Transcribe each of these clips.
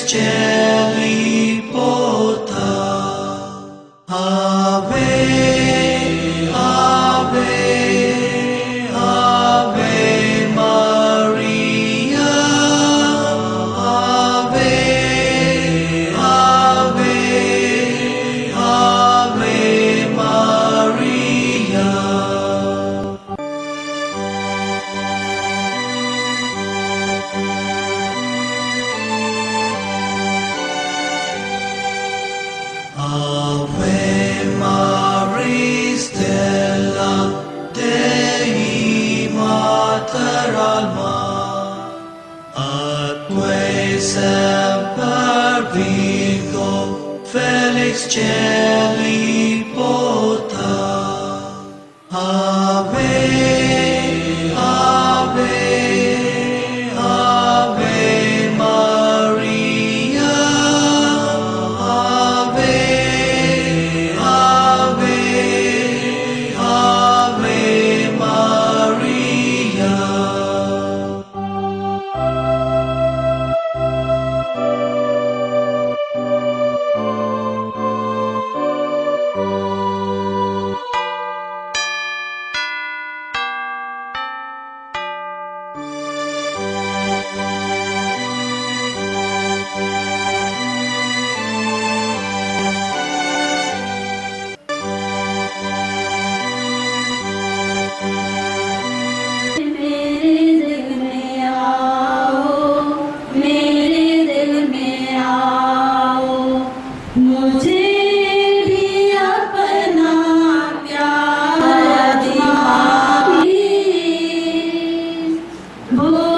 Celui pota. Ave, Ave, Ave Maria. Ave, Ave, Ave Maria. Ave Maris Stella Dei Mater Alma, atque semper Virgo Felix Celi pota. Ave, Ave, Ave Maria. Ave, Ave, Ave Maria. Oh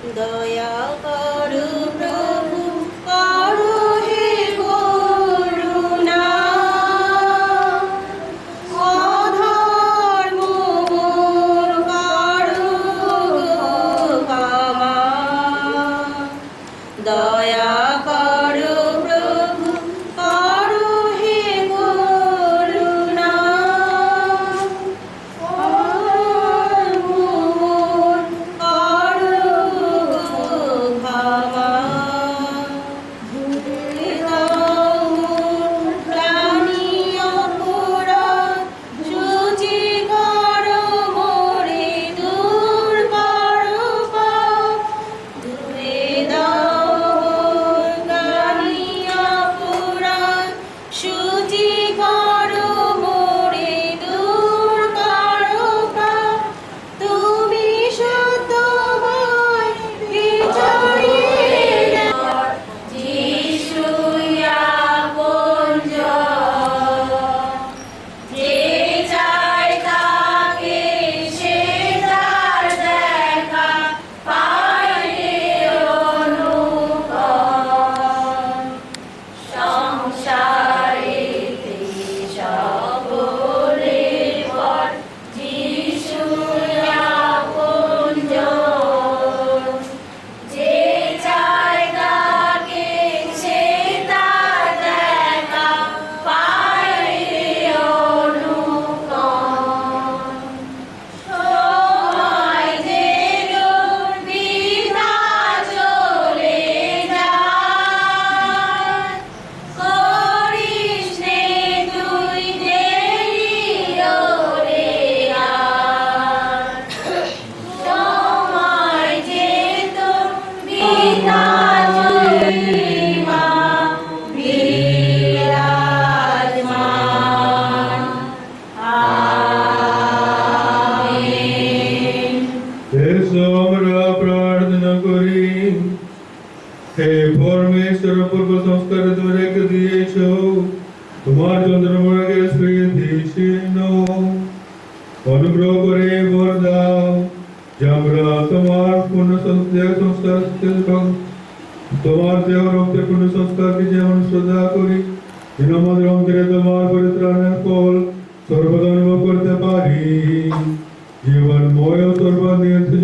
দয়া করো প্রভু, করো হে করুণা, অধর্ম মোর করো ক্ষমা। দয়া করো প্রভু, করো হে করুণা, অধর্ম মোর করো ক্ষমা। ধুলে দাও মোর গ্লানি অপরাধ, শুচি করো মোরে, দূর করো পাপ। ধুলে দাও মোর গ্লানি অপরাধ, শুচি করো মোরে, দূর করো পাপ। তুমি সত্যময় বিজয়ী যিশু আপন জন, যে চায় তাকে সে তার দেখা পায় অনুপম। সংসারেতে সকলের পর যিশু আপন জন, যে চায় তাকে সে তার দেখা পায় অনুপম। সময় যেন বৃথা চলে যায়, করিস নে তুই দেরি ওরে আর। সময় যেত বৃথা চলিবা বিরাজমান। আমেন। এসো আমরা প্রার্থনা করি। হে পরমেশ্বর, পূর্ব সংস্কার তুমি রেখে দিয়েছ তোমার চন্দ্রমাকে স্মৃতিশীর্ণ, অনুগ্রহ করে বর দাও যে আমরা তোমার পূর্ণ সংস্কার, তোমার দেহ রক্তের পূর্ণ সংস্কারকে যেমন শ্রদ্ধা করি, যেন আমাদের অন্তরে তোমার পরিত্রাণের ফল সর্বদা অনুভব করতে পারি। জীবনময় ও সর্বনিয়ন্ত্রিত